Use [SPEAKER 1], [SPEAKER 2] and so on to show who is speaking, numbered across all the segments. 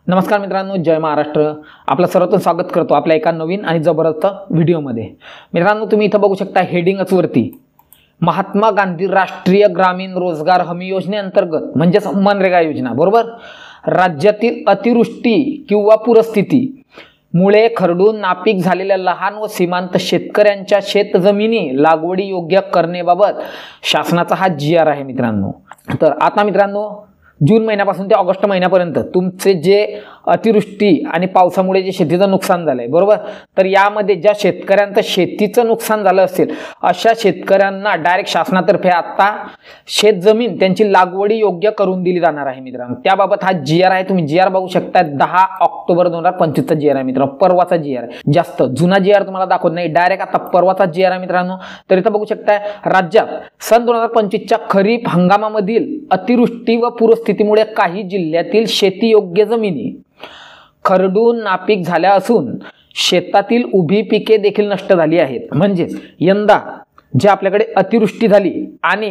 [SPEAKER 1] नमस्कार मित्रांनो, जय महाराष्ट्र। आपलं सर्वप्रथम स्वागत करतो आपल्या एका नवीन आणि जबरदस्त व्हिडिओमध्ये। मित्रांनो, तुम्ही इथं बघू शकता हेडिंगच वरती महात्मा गांधी राष्ट्रीय ग्रामीण रोजगार हमी योजनेअंतर्गत म्हणजेच मनरेगा योजना, बरोबर, राज्यातील अतिवृष्टी किंवा पूरस्थिती मुळे खरडून नापीक झालेल्या लहान व सीमांत शेतकऱ्यांच्या शेतजमिनी लागवडी योग्य करण्याबाबत शासनाचा हा GR आहे मित्रांनो। तर आता मित्रांनो, जून महिन्यापासून ते ऑगस्ट महिन्यापर्यंत तुमचे जे अतिवृष्टी आणि पावसामुळे जे शेतीचं नुकसान झालंय, बरोबर, तर यामध्ये ज्या शेतकऱ्यांचं शेतीचं नुकसान झालं असेल अशा शेतकऱ्यांना डायरेक्ट शासनातर्फे आता शेतजमीन त्यांची लागवडी योग्य करून दिली जाणार आहे मित्रांनो। त्याबाबत हा GR आहे, तुम्ही GR बघू शकता। 10 ऑक्टोबर 2025 चा GR आहे मित्रांनो, परवाचा GR आहे। जास्त जुना GR तुम्हाला दाखवत नाही, डायरेक्ट आता परवाचा GR आहे मित्रांनो। तर इथं बघू शकता राज्यात सन 2025 च्या खरीप हंगामामधील अतिवृष्टी व पूरस्थितीमुळे काही जिल्ह्यातील शेतीयोग्य जमिनी खरडून नापीक झाल्या असून शेतातील उभी पिके देखील नष्ट झाली आहेत। म्हणजे यंदा जे आपल्याकडे अतिवृष्टी झाली आणि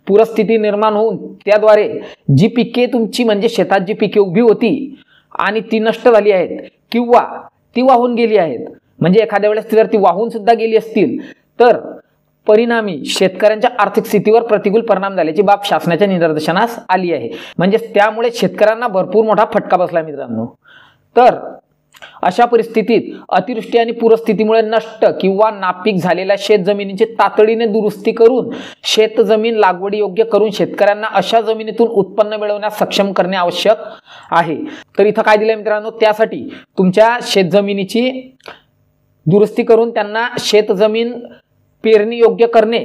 [SPEAKER 1] पूरस्थिती निर्माण होऊन त्याद्वारे जी पिके तुमची म्हणजे शेतात जी पिके उभी होती आणि ती नष्ट झाली आहेत किंवा ती वाहून गेली आहेत, म्हणजे एखाद्या वेळेस जर ती वाहून सुद्धा गेली असतील तर परिणामी शेतकऱ्यांच्या आर्थिक स्थितीवर प्रतिकूल परिणाम झाल्याची बाब शासनाच्या निदर्शनास आली आहे। म्हणजे त्यामुळे शेतकऱ्यांना भरपूर मोठा फटका बसला मित्रांनो। तर अशा परिस्थितीत अतिवृष्टी आणि पूरस्थितीमुळे नष्ट किंवा नापीक झालेल्या शेतजमिनीची तातडीने दुरुस्ती करून शेतजमीन लागवडी योग्य करून शेतकऱ्यांना अशा जमिनीतून उत्पन्न मिळवण्यास सक्षम करणे आवश्यक आहे। तर इथं काय दिलंय मित्रांनो, त्यासाठी तुमच्या शेतजमिनीची दुरुस्ती करून त्यांना शेतजमीन पेरणी योग्य करणे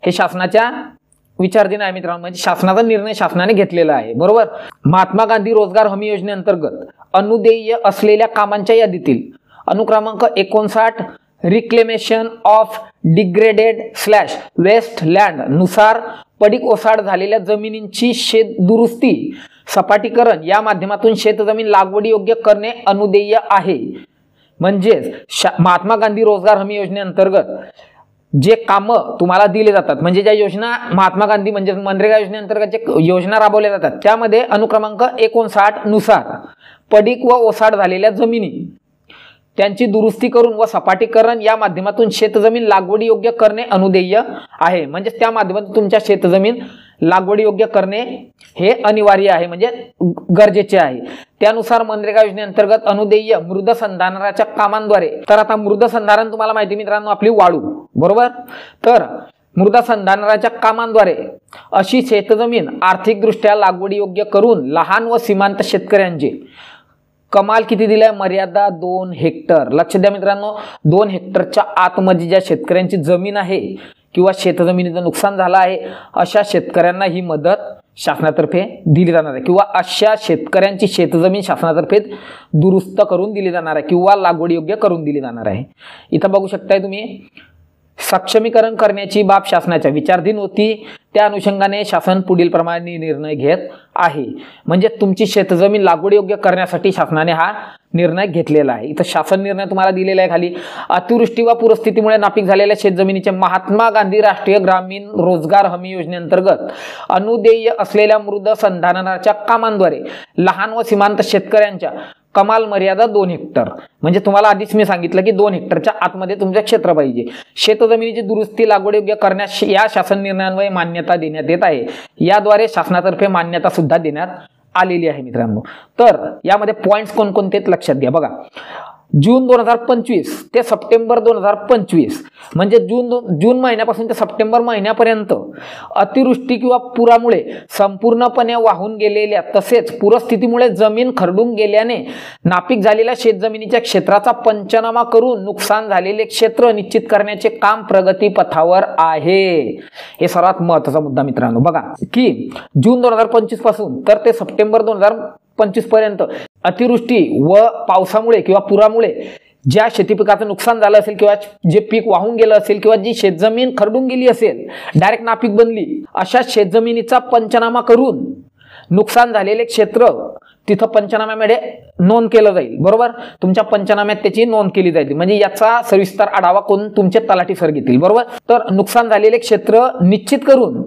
[SPEAKER 1] हे शासनाच्या विचाराधीन आहे मित्रांनो। म्हणजे शासनाचा निर्णय शासनाने घेतलेला आहे, बरोबर। महात्मा गांधी रोजगार हमी योजनेअंतर्गत अनुदेय असलेल्या कामांच्या यादीतील अनुक्रमांक 59 reclamation of degraded / waste land नुसार पडीक ओसाड झालेल्या जमिनींची शेत दुरुस्ती सपाटीकरण या माध्यमातून शेतजमीन लागवडी योग्य करणे अनुदेय आहे। म्हणजेच महात्मा गांधी रोजगार हमी योजनेअंतर्गत जे काम तुम्हाला दिले जातात, म्हणजे ज्या योजना महात्मा गांधी म्हणजे मनरेगा योजनेअंतर्गत जे योजना राबवल्या जातात त्यामध्ये अनुक्रमांक 59 नुसार पडीक व ओसाड झालेल्या जमिनी त्यांची दुरुस्ती करून व सपाटीकरण या माध्यमातून शेतजमीन लागवडी योग्य करणे अनुदेय आहे। म्हणजे त्या माध्यमातून तुमच्या शेतजमीन लागवडी योग्य करणे हे अनिवार्य आहे, म्हणजे गरजेचे आहे। त्यानुसार मनरेगा योजनेअंतर्गत अनुदेय मृदसंधारणाच्या कामांद्वारे, तर आता मृदसंधारण तुम्हाला माहिती मित्रांनो आपली वाळू, बरोबर, तर मृदसंधारणाच्या कामांद्वारे अशी शेतजमीन आर्थिकदृष्ट्या लागवडी योग्य करून लहान व सीमांत शेतकऱ्यांचे कमाल किती दिलाय, मर्यादा 2 हेक्टर। लक्ष द्या मित्रांनो, 2 हेक्टरच्या आतमध्ये ज्या शेतकऱ्यांची जमीन आहे किंवा शेतजमिनीचं नुकसान झालं आहे अशा शेतकऱ्यांना ही मदत शासनातर्फे दिली जाणार आहे किंवा अशा शेतकऱ्यांची शेतजमीन शासनातर्फे दुरुस्त करून दिली जाणार आहे किंवा लागवडी योग्य करून दिली जाणार आहे। इथं बघू शकताय तुम्ही, सक्षमीकरण करण्याची बाब शासनाच्या विचाराधीन होती, त्या अनुषंगाने शासन पुढील प्रमाणे निर्णय घेत आहे। म्हणजे तुमची शेतजमीन लागवड योग्य करण्यासाठी शासनाने हा निर्णय घेतलेला आहे। इथं शासन निर्णय तुम्हाला दिलेला आहे खाली, अतिवृष्टी व पूरस्थितीमुळे नापीक झालेल्या शेतजमिनीचे महात्मा गांधी राष्ट्रीय ग्रामीण रोजगार हमी योजनेअंतर्गत अनुदेय असलेल्या मृदसंधारणाच्या कामांद्वारे लहान व सीमांत शेतकऱ्यांच्या कमाल मर्यादा 2 हेक्टर। म्हणजे तुम्हाला आधीच मी सांगितलं की 2 हेक्टरच्या आतमध्ये तुमचं क्षेत्र पाहिजे। शेतजमिनीची दुरुस्ती लागवड योग्य करण्यास या शासन निर्णयान्वये मान्यता देण्यात येत आहे। याद्वारे शासनातर्फे मान्यता सुद्धा देण्यात आलेली आहे मित्रांनो। तर यामध्ये पॉइंट्स कोणकोणते लक्षात घ्या बघा। जून 2025 ते सप्टेंबर 2025 म्हणजे जून महिन्यापासून ते सप्टेंबर महिन्यापर्यंत अतिवृष्टी किंवा पुरामुळे संपूर्णपणे वाहून गेलेल्या तसेच पूरस्थितीमुळे जमीन खरडून गेल्याने नापीक झालेल्या शेतजमिनीच्या क्षेत्राचा पंचनामा करून नुकसान झालेले क्षेत्र निश्चित करण्याचे काम प्रगतीपथावर आहे। हे सर्वात महत्त्वाचा मुद्दा मित्रांनो बघा की जून 2025 पासून तर ते सप्टेंबर 2025 पर्यंत अतिवृष्टी व पावसामुळे किंवा पुरामुळे ज्या शेती पिकाचं नुकसान झालं असेल किंवा जे पीक वाहून गेलं असेल किंवा जी शेतजमीन खरडून गेली असेल, डायरेक्ट नापीक बनली, अशा शेतजमिनीचा पंचनामा करून नुकसान झालेले क्षेत्र तिथं पंचनाम्यामध्ये नोंद केलं जाईल, बरोबर। तुमच्या पंचनाम्यात त्याची नोंद केली जाईल, म्हणजे याचा सविस्तर आढावा कोण तुमचे तलाठी सर घेतील, बरोबर। तर नुकसान झालेले क्षेत्र निश्चित करून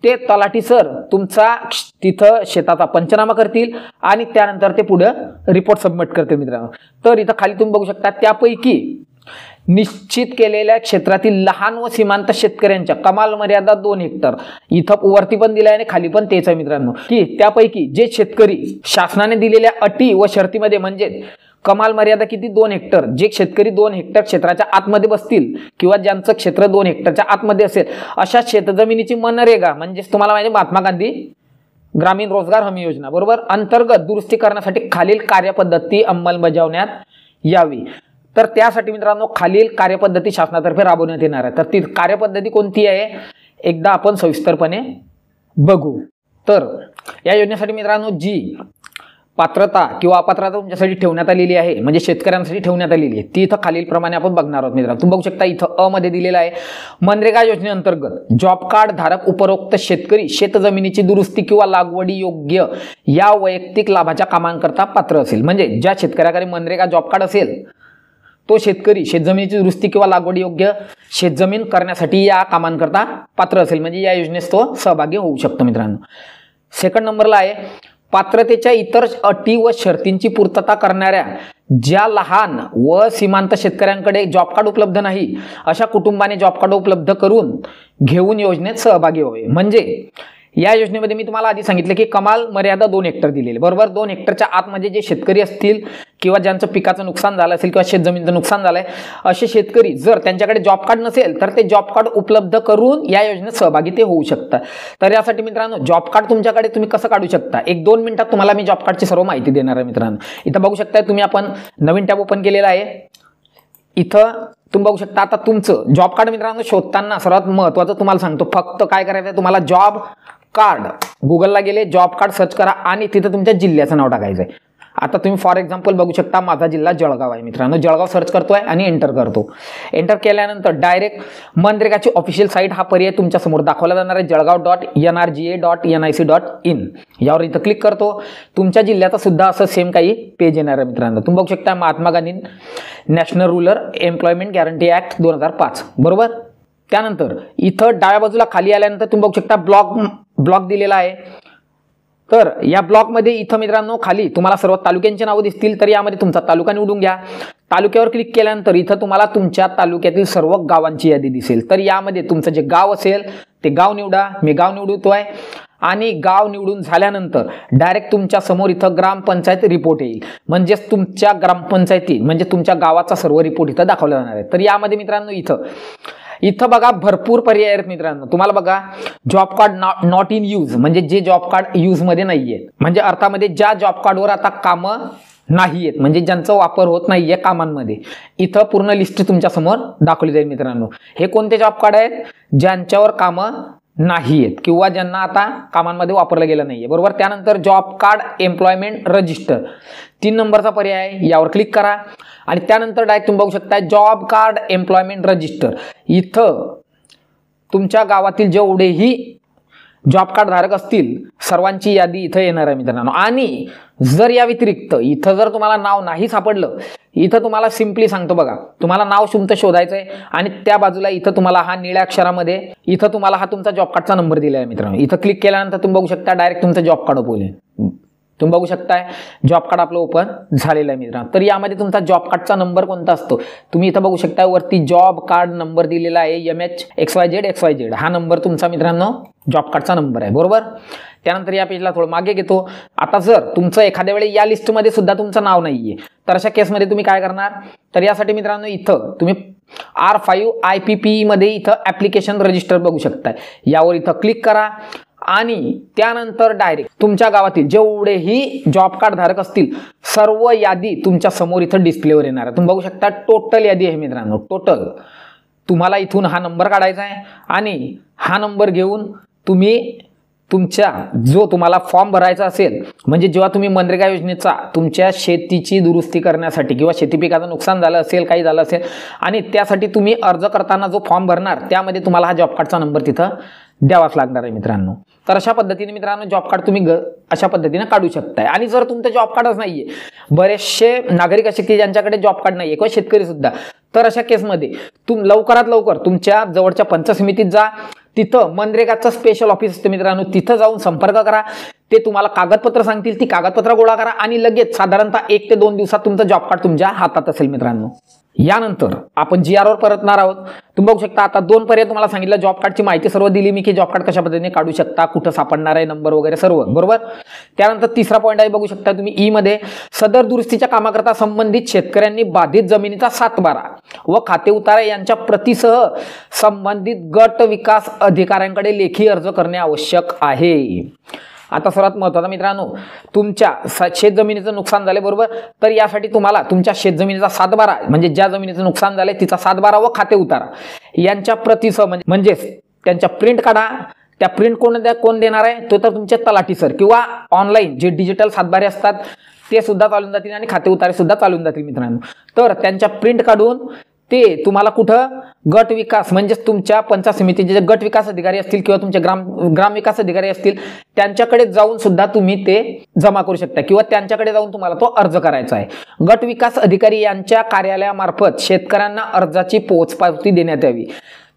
[SPEAKER 1] ते तलाठी सर तुमचा तिथं शेताचा पंचनामा करतील आणि त्यानंतर ते पुढे रिपोर्ट सबमिट करतील मित्रांनो. तर इथं खाली तुम्ही बघू शकता त्यापैकी निश्चित केलेल्या क्षेत्रातील लहान व सीमांत शेतकऱ्यांच्या कमाल मर्यादा 2 हेक्टर, इथं वरती पण दिलाय आणि खाली पण तेच आहे मित्रांनो, की त्यापैकी जे शेतकरी शासनाने दिलेल्या अटी व शर्तीमध्ये म्हणजे कमाल मर्यादा किती 2 हेक्टर, जे शेतकरी 2 हेक्टर क्षेत्राच्या आतमध्ये बसतील किंवा ज्यांचं क्षेत्र 2 हेक्टरच्या आतमध्ये असेल अशा शेतजमिनीची मनरेगा म्हणजेच तुम्हाला माहिती महात्मा गांधी ग्रामीण रोजगार हमी योजना बरोबर अंतर्गत दुरुस्ती करण्यासाठी खालील कार्यपद्धती अंमलबजावण्यात यावी. तर त्यासाठी मित्रांनो खालील कार्यपद्धती शासनातर्फे राबवण्यात येणार आहे. तर ती कार्यपद्धती कोणती आहे एकदा आपण सविस्तरपणे बघू. तर या योजनेसाठी मित्रांनो जी पात्रता किंवा अपात्रता तुमच्यासाठी ठेवण्यात आलेली आहे म्हणजे शेतकऱ्यांसाठी ठेवण्यात आलेली आहे ती इथं खालीलप्रमाणे आपण बघणार आहोत मित्रांनो. तुम्ही बघू शकता इथं अ मध्ये दिलेलं आहे मनरेगा योजनेअंतर्गत जॉब कार्ड धारक उपरोक्त शेतकरी शेतजमिनीची दुरुस्ती किंवा लागवडी योग्य या वैयक्तिक लाभाच्या कामांकरता पात्र असेल. म्हणजे ज्या शेतकऱ्याकडे मनरेगा जॉब कार्ड असेल तो शेतकरी शेतजमिनीची दुरुस्ती किंवा लागवडी योग्य शेतजमीन करण्यासाठी या कामांकरता पात्र असेल म्हणजे या योजनेस तो सहभागी होऊ शकतो मित्रांनो. सेकंड नंबरला आहे पात्रतेच्या इतर अटी व शर्तींची पूर्तता करणाऱ्या ज्या लहान व सीमांत शेतकऱ्यांकडे जॉब कार्ड उपलब्ध नाही अशा कुटुंबाने जॉब कार्ड उपलब्ध करून घेऊन योजनेत सहभागी व्हावे. म्हणजे या योजनेमध्ये मी तुम्हाला आधी सांगितलं की कमाल मर्यादा 2 हेक्टर दिलेली बरोबर. 2 हेक्टरच्या आतमध्ये जे शेतकरी असतील किंवा ज्यांचं पिकाचं नुकसान झालं असेल किंवा शेतजमिनीचं नुकसान झालंय असे शेतकरी जर त्यांच्याकडे जॉब कार्ड नसेल तर ते जॉब कार्ड उपलब्ध करून या योजनेत सहभागी ते होऊ शकतात. तर यासाठी मित्रांनो जॉब कार्ड तुमच्याकडे तुम्ही कसं काढू शकता 1-2 मिनिटात तुम्हाला मी जॉब कार्डची सर्व माहिती देणार आहे मित्रांनो. इथं बघू शकता तुम्ही आपण नवीन टॅब ओपन केलेला आहे. इथं तुम्ही बघू शकता आता तुमचं जॉब कार्ड मित्रांनो शोधताना सर्वात महत्त्वाचं तुम्हाला सांगतो फक्त काय करायचं आहे तुम्हाला जॉब कार्ड गुगलला गेले जॉब कार्ड सर्च करा आणि तिथे तुमच्या जिल्ह्याचं नाव टाकायचं आहे. आता तुम्ही फॉर एक्झाम्पल बघू शकता माझा जिल्हा जळगाव आहे मित्रांनो. जळगाव सर्च करतोय आणि एंटर करतो. एंटर केल्यानंतर डायरेक्ट मनरेगाची ऑफिशियल साईट हा पर्याय तुमच्या समोर दाखवला जाणार आहे जळगाव.nrga.nic.in यावर इथं क्लिक करतो. तुमच्या जिल्ह्याचा सुद्धा असं सेम काही पेज येणार आहे मित्रांनो. तुम्ही बघू शकता Mahatma Gandhi national rural employment guarantee act 2005 बरोबर. त्यानंतर इथं डाव्या बाजूला खाली आल्यानंतर तुम्ही बघू शकता ब्लॉक दिलेला आहे. तर या ब्लॉकमध्ये इथं मित्रांनो खाली तुम्हाला सर्व तालुक्यांची नावं दिसतील तर यामध्ये तुमचा तालुका निवडून घ्या. तालुक्यावर क्लिक केल्यानंतर इथं तुम्हाला तुमच्या तालुक्यातील सर्व गावांची यादी दिसेल. तर यामध्ये तुमचं जे गाव असेल ते गाव निवडा. मी गाव निवडतोय आणि गाव निवडून झाल्यानंतर डायरेक्ट तुमच्या समोर इथं ग्रामपंचायत रिपोर्ट येईल म्हणजेच तुमच्या ग्रामपंचायती म्हणजे तुमच्या गावाचा सर्व रिपोर्ट इथं दाखवला जाणार आहे. तर यामध्ये मित्रांनो इथं बघा भरपूर पर्याय आहेत मित्रांनो. तुम्हाला बघा job card not in use म्हणजे जे जॉब कार्ड यूज मध्ये नाहीये म्हणजे अर्थामध्ये ज्या जॉब कार्डवर आता कामं नाहीयेत म्हणजे ज्यांचा वापर होत नाहीये कामांमध्ये इथं पूर्ण लिस्ट तुमच्या समोर दाखवली जाईल मित्रांनो. हे कोणते जॉब कार्ड आहेत ज्यांच्यावर कामं नाही आहेत किंवा ज्यांना आता कामांमध्ये वापरलं गेलं नाहीये बरोबर. त्यानंतर जॉब कार्ड एम्प्लॉयमेंट रजिस्टर 3 नंबरचा पर्याय आहे यावर क्लिक करा आणि त्यानंतर डायरेक्ट तुम्ही बघू शकता जॉब कार्ड एम्प्लॉयमेंट रजिस्टर इथं तुमच्या गावातील जेवढेही जॉब कार्ड धारक असतील सर्वांची यादी इथं येणार आहे मित्रांनो. आणि जर या व्यतिरिक्त इथं जर तुम्हाला नाव नाही सापडलं इथं तुम्हाला सिम्पली सांगतो बघा तुम्हाला नाव तुमचं शोधायचं आहे आणि त्या बाजूला इथं तुम्हाला हा निळ्या अक्षरामध्ये इथं तुम्हाला हा तुमचा जॉब कार्डचा नंबर दिला आहे मित्रांनो. इथं क्लिक केल्यानंतर तुम्ही बघू शकता डायरेक्ट तुमचं जॉब कार्ड ओपन होईल. तुम्ही बघू शकताय जॉब कार्ड आपलं ओपन झालेलं आहे मित्रांनो. तर यामध्ये तुमचा जॉब कार्डचा नंबर कोणता असतो तुम्ही इथं बघू शकता वरती जॉब कार्ड नंबर दिलेला आहे MHXYZ हा नंबर तुमचा मित्रांनो जॉब कार्डचा नंबर आहे बरोबर. त्यानंतर या पेजला थोडं मागे घेतो. आता जर तुमचं एखाद्या वेळी या लिस्टमध्ये सुद्धा तुमचं नाव नाहीये तर अशा केसमध्ये तुम्ही काय करणार तर यासाठी मित्रांनो इथं तुम्ही R5IPP मध्ये इथं ऍप्लिकेशन रजिस्टर बघू शकताय यावर इथं क्लिक करा आणि त्यानंतर डायरेक्ट तुमच्या गावातील जेवढेही जॉब कार्ड धारक असतील सर्व यादी तुमच्या समोर इथं डिस्प्लेवर येणार आहे. तुम्ही बघू शकता टोटल यादी आहे मित्रांनो. टोटल तुम्हाला इथून हा नंबर काढायचा आहे आणि हा नंबर घेऊन तुम्ही तुमच्या जो तुम्हाला फॉर्म भरायचा असेल म्हणजे जेव्हा तुम्ही मनरेगा योजनेचा तुमच्या शेतीची दुरुस्ती करण्यासाठी किंवा शेती पिकाचं नुकसान झालं असेल काही झालं असेल आणि त्यासाठी तुम्ही अर्ज करताना जो फॉर्म भरणार त्यामध्ये तुम्हाला हा जॉब कार्डचा नंबर तिथं द्यावाच लागणार आहे मित्रांनो. तर अशा पद्धतीने मित्रांनो जॉब कार्ड तुम्ही अशा पद्धतीने काढू शकताय. आणि जर तुमचं जॉब कार्डच नाहीये बरेचसे नागरिक असे की ज्यांच्याकडे जॉब कार्ड नाहीये किंवा शेतकरी सुद्धा तर अशा केसमध्ये लवकरात लवकर तुमच्या जवळच्या पंचायत समितीत जा तिथं मनरेगाचं स्पेशल ऑफिस असते मित्रांनो, तिथं जाऊन संपर्क करा. ते तुम्हाला कागदपत्र सांगतील, ती कागदपत्र गोळा करा आणि लगेच साधारणतः 1 ते 2 दिवसात तुमचं जॉब कार्ड तुमच्या हातात असेल मित्रांनो. यानंतर आपण GR वर परतणार आहोत. तुम्ही बघू शकता आता 2 पर्याय तुम्हाला सांगितलं, जॉब कार्डची माहिती सर्व दिली मी की जॉब कार्ड कशा पद्धतीने काढू शकता, कुठं सापडणार आहे, नंबर वगैरे सर्व बरोबर. त्यानंतर तिसरा पॉईंट आहे, बघू शकता तुम्ही ई मध्ये, सदर दुरुस्तीच्या कामाकरता संबंधित शेतकऱ्यांनी बाधित जमिनीचा 7/12 व खाते उतारा यांच्या प्रतीसह संबंधित गट विकास अधिकाऱ्यांकडे लेखी अर्ज करणे आवश्यक आहे. आता सर्वात महत्त्वाचं मित्रांनो, तुमच्या शेतजमिनीचं नुकसान झाले बरोबर, तर यासाठी तुम्हाला तुमच्या शेतजमिनीचा 7/12 म्हणजे ज्या जमिनीचं नुकसान झालंय तिचा 7/12 व खाते उतारा यांच्या प्रतीसह म्हणजे त्यांच्या प्रिंट काढा. त्या प्रिंट कोण देणार आहे, तो तर तुमचे तलाठी सर किंवा ऑनलाईन जे डिजिटल 7/12 असतात ते सुद्धा चालून जातील आणि खाते उतारे सुद्धा चालून जातील मित्रांनो. तर त्यांच्या प्रिंट काढून ते तुम्हाला कुठं गट विकास म्हणजेच तुमच्या पंचायत समितीचे जे गट विकास अधिकारी असतील किंवा तुमचे ग्राम विकास अधिकारी असतील त्यांच्याकडे जाऊन सुद्धा तुम्ही ते जमा करू शकता किंवा त्यांच्याकडे जाऊन तुम्हाला तो अर्ज करायचा आहे. गट विकास अधिकारी यांच्या कार्यालयामार्फत शेतकऱ्यांना अर्जाची पोचपावती देण्यात यावी.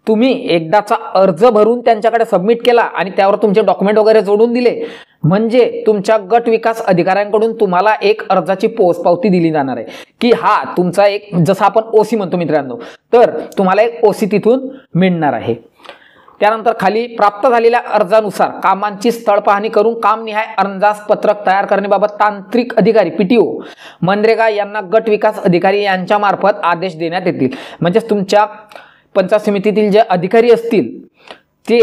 [SPEAKER 1] तुम्ही एकदाचा अर्ज भरून त्यांच्याकडे सबमिट केला आणि त्यावर तुमचे डॉक्युमेंट वगैरे जोडून दिले म्हणजे तुमच्या गट विकास अधिकाऱ्यांकडून तुम्हाला एक अर्जाची पोचपावती दिली जाणार आहे की हा तुमचा एक, जसं आपण OC म्हणतो मित्रांनो, तर तुम्हाला एक OC तिथून मिळणार आहे. त्यानंतर खाली प्राप्त झालेल्या अर्जानुसार कामांची स्थळ पाहणी करून कामनिहाय अंदाजपत्रक तयार करण्याबाबत तांत्रिक अधिकारी PTO मनरेगा यांना गट विकास अधिकारी यांच्या मार्फत आदेश देण्यात येतील. म्हणजे तुमच्या पंचायत समितीतील जे अधिकारी असतील ते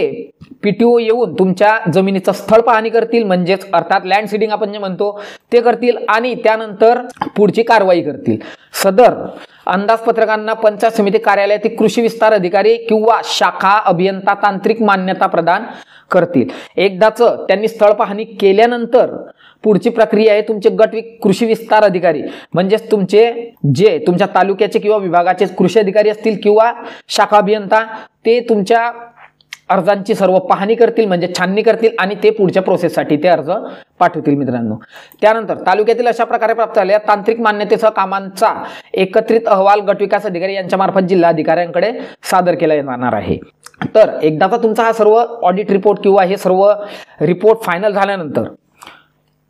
[SPEAKER 1] PTO येऊन तुमच्या जमिनीचं स्थळ पाहणी करतील, म्हणजेच अर्थात लँड सीडिंग आपण जे म्हणतो ते करतील आणि त्यानंतर पुढची कारवाई करतील. सदर अंदाजपत्रकांना पंचायत समिती कार्यालयातील कृषी विस्तार अधिकारी किंवा शाखा अभियंता तांत्रिक मान्यता प्रदान करतील. एकदाच त्यांनी स्थळ पाहणी केल्यानंतर पुढची प्रक्रिया आहे तुमचे कृषी विस्तार अधिकारी म्हणजेच तुमचे जे तुमच्या तालुक्याचे किंवा विभागाचे कृषी अधिकारी असतील किंवा शाखा अभियंता ते तुमच्या अर्जांची सर्व पाहणी करतील म्हणजे छाननी करतील आणि ते पुढच्या प्रोसेससाठी ते अर्ज पाठवतील मित्रांनो. त्यानंतर तालुक्यातील अशा प्रकारे प्राप्त झालेल्या तांत्रिक मान्यतेसह कामांचा एकत्रित अहवाल गट विकास अधिकारी यांच्या मार्फत जिल्हाधिकाऱ्यांकडे सादर केला जाणार आहे. तर एकदाचा तुमचा हा सर्व ऑडिट रिपोर्ट किंवा हे सर्व रिपोर्ट फायनल झाल्यानंतर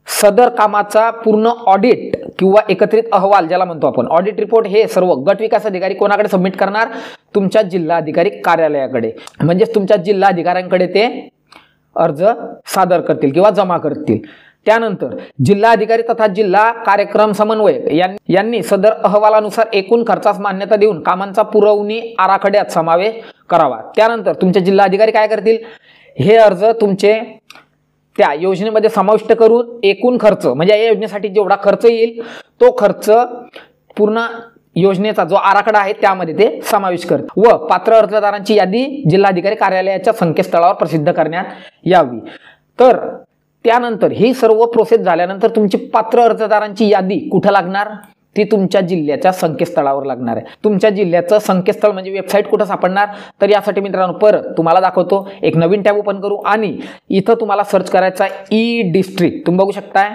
[SPEAKER 1] सदर कामाचा पूर्ण ऑडिट किंवा एकत्रित अहवाल ज्याला म्हणतो आपण ऑडिट रिपोर्ट हे सर्व गट विकास अधिकारी कोणाकडे सबमिट करणार, तुमच्या जिल्हाधिकारी कार्यालयाकडे म्हणजेच तुमच्या जिल्हाधिकाऱ्यांकडे ते अर्ज सादर करतील किंवा जमा करतील. त्यानंतर जिल्हाधिकारी तथा जिल्हा कार्यक्रम समन्वयक यांनी सदर अहवालानुसार एकूण खर्चास मान्यता देऊन कामांचा पुरवणी आराखड्यात समावेश करावा. त्यानंतर तुमचे जिल्हाधिकारी काय करतील, हे अर्ज तुमचे त्या योजनेमध्ये समाविष्ट करून एकूण खर्च म्हणजे या योजनेसाठी जेवढा खर्च येईल तो खर्च पूर्ण योजनेचा जो आराखडा आहे त्यामध्ये ते समावेश करतात व पात्र अर्जदारांची यादी जिल्हाधिकारी कार्यालयाच्या संकेतस्थळावर प्रसिद्ध करण्यात यावी. तर त्यानंतर ही सर्व प्रोसेस झाल्यानंतर तुमची पात्र अर्जदारांची यादी कुठे लागणार, ती तुमच्या जिल्ह्याच्या संकेतस्थळावर लागणार आहे. तुमच्या जिल्ह्याचं संकेतस्थळ म्हणजे वेबसाईट कुठं सापडणार, तर यासाठी मित्रांनो परत तुम्हाला दाखवतो. एक नवीन टॅब ओपन करू आणि इथं तुम्हाला सर्च करायचा ई डिस्ट्रिक्ट. तुम्ही बघू शकताय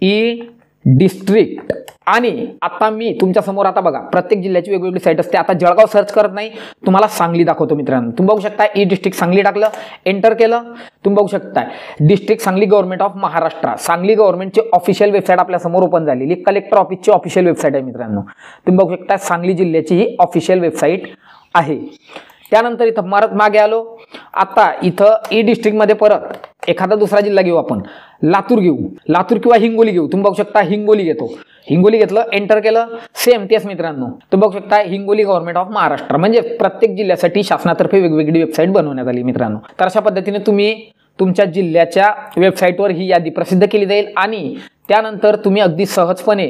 [SPEAKER 1] ई डिस्ट्रिक्ट आणि आता मी तुमच्या समोर आता बघा प्रत्येक जिल्ह्याची वेगवेगळी साईट असते. आता जळगाव सर्च करत नाही, तुम्हाला सांगली दाखवतो मित्रांनो. तुम्ही बघू शकता ई डिस्ट्रिक्ट सांगली टाकलं, एंटर केलं, तुम्ही बघू शकताय district Sangli government of Maharashtra. Sangli गव्हर्नमेंटची ऑफिशियल वेबसाईट आपल्या समोर ओपन झालेली कलेक्टर ऑफिसची ऑफिशियल वेबसाईट आहे मित्रांनो. तुम्ही बघू शकता सांगली जिल्ह्याची ही ऑफिशियल वेबसाईट आहे. त्यानंतर इथं परत मागे आलो. आता इथं ई डिस्ट्रिक्टमध्ये परत एखादा दुसरा जिल्हा घेऊ आपण, लातूर घेऊ, लातूर किंवा हिंगोली घेऊ. तुम्ही बघू शकता हिंगोली घेतो, हिंगोली घेतलं, एंटर केलं, सेम तेच मित्रांनो. तुम्ही बघू शकता हिंगोली गव्हर्नमेंट ऑफ महाराष्ट्र म्हणजे प्रत्येक जिल्ह्यासाठी शासनातर्फे वेगवेगळी वेबसाईट बनवण्यात आली मित्रांनो. तर अशा पद्धतीने तुम्ही तुमच्या जिल्ह्याच्या वेबसाईटवर ही यादी प्रसिद्ध केली जाईल आणि त्यानंतर तुम्ही अगदी सहजपणे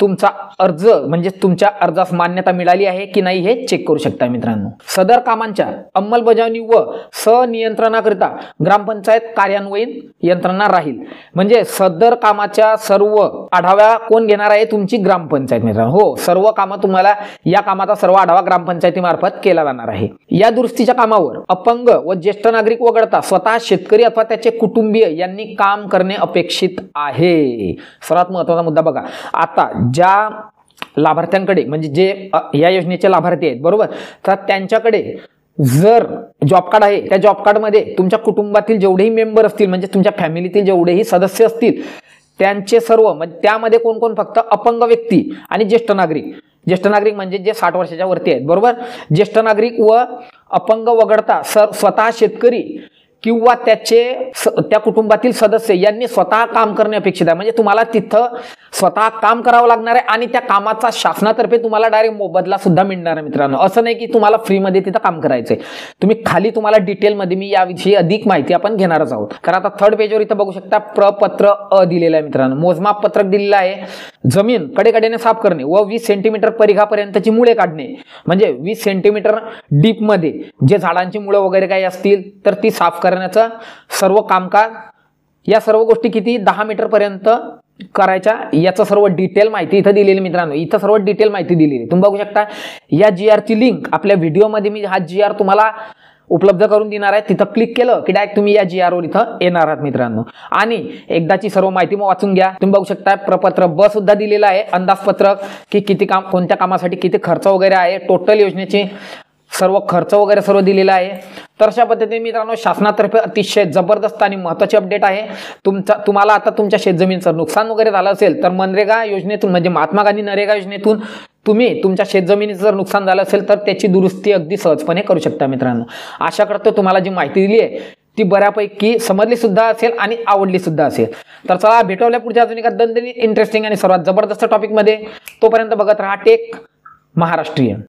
[SPEAKER 1] तुमचा अर्ज म्हणजे तुमच्या अर्जास मान्यता मिळाली आहे की नाही हे चेक करू शकता मित्रांनो. सदर कामांच्या अंमलबजावणी व सनियंत्रणाकरिता ग्रामपंचायत कार्यान्वयन यंत्रणा राहील. म्हणजे सदर कामाच्या सर्व आढावा कोण घेणार आहे, तुमची ग्रामपंचायत मित्रांनो. हो, सर्व कामं तुम्हाला या कामाचा सर्व आढावा ग्रामपंचायतीमार्फत केला जाणार आहे. या दुरुस्तीच्या कामावर अपंग व ज्येष्ठ नागरिक वगळता स्वतः शेतकरी अथवा त्याचे कुटुंबीय यांनी काम करणे अपेक्षित आहे. सर्वात महत्त्वाचा मुद्दा बघा, आता ज्या लाभार्थ्यांकडे म्हणजे जे या योजनेचे लाभार्थी आहेत बरोबर, तर त्यांच्याकडे जर जॉब कार्ड आहे त्या जॉब कार्डमध्ये तुमच्या कुटुंबातील जेवढेही मेंबर असतील म्हणजे तुमच्या फॅमिलीतील जेवढेही सदस्य असतील त्यांचे सर्व म्हणजे त्यामध्ये कोण कोण फक्त अपंग व्यक्ती आणि ज्येष्ठ नागरिक म्हणजे जे 60 वर्षाच्या वरती आहेत, बरोबर. ज्येष्ठ नागरिक व अपंग वगळता स्वतः शेतकरी किंवा त्या कुटुंबातील सदस्य यांनी स्वतः काम करणे अपेक्षित आहे. म्हणजे तुम्हाला तिथं स्वतः काम करावं लागणार आहे आणि त्या कामाचा शासनातर्फे तुम्हाला डायरेक्ट मोबदला सुद्धा मिळणार आहे मित्रांनो. असं नाही की तुम्हाला फ्रीमध्ये तिथं काम करायचंय. तुम्हाला तुम्हाला डिटेलमध्ये मी याविषयी अधिक माहिती आपण घेणारच आहोत. कारण आता 3rd पेजवर इथं बघू शकता प्रपत्र अ दिलेलं आहे मित्रांनो. मोजमाप पत्रक दिलेलं आहे. जमीन कडेकडेने साफ करणे व 20 सेंटीमीटर परिघापर्यंतची मुळे काढणे म्हणजे 20 सेंटीमीटर डीप मध्ये जे झाडांची मुळे वगैरे काही असतील तर ती साफ करण्याचं सर्व कामकाज. या सर्व गोष्टी किती 10 मीटर पर्यंत करायच्या याचं सर्व डिटेल माहिती इथं दिलेली मित्रांनो. इथं सर्व डिटेल माहिती दिलेली तुम्ही बघू शकता. या GR ची लिंक आपल्या व्हिडिओमध्ये मी हा GR तुम्हाला उपलब्ध करून देणार आहे. तिथं क्लिक केलं की डायरेक्ट तुम्ही या GR वर इथं येणार आहात मित्रांनो. आणि एकदाची सर्व माहिती मग वाचून घ्या. तुम्ही बघू शकता प्रपत्र ब सुद्धा दिलेलं आहे. अंदाजपत्रक की किती काम कोणत्या कामासाठी किती खर्च वगैरे आहे, टोटल योजनेची सर्व खर्च वगैरे सर्व दिलेला आहे. तर अशा पद्धतीने मित्रांनो शासनातर्फे अतिशय जबरदस्त आणि महत्त्वाची अपडेट आहे. तुम्हाला आता तुमच्या शेतजमीनचं नुकसान वगैरे झालं असेल तर मनरेगा योजनेतून म्हणजे महात्मा गांधी नरेगा योजनेतून तुम्ही तुमच्या शेतजमिनीचं जर नुकसान झालं असेल तर त्याची दुरुस्ती अगदी सहजपणे करू शकता मित्रांनो. आशा करतो तुम्हाला जी माहिती दिली आहे ती बऱ्यापैकी समजली सुद्धा असेल आणि आवडली सुद्धा असेल. तर चला भेटूया पुढच्या अजून एका दणदणीत इंटरेस्टिंग आणि सर्वात जबरदस्त टॉपिकमध्ये. तोपर्यंत बघत राहा टेक महाराष्ट्रीयन.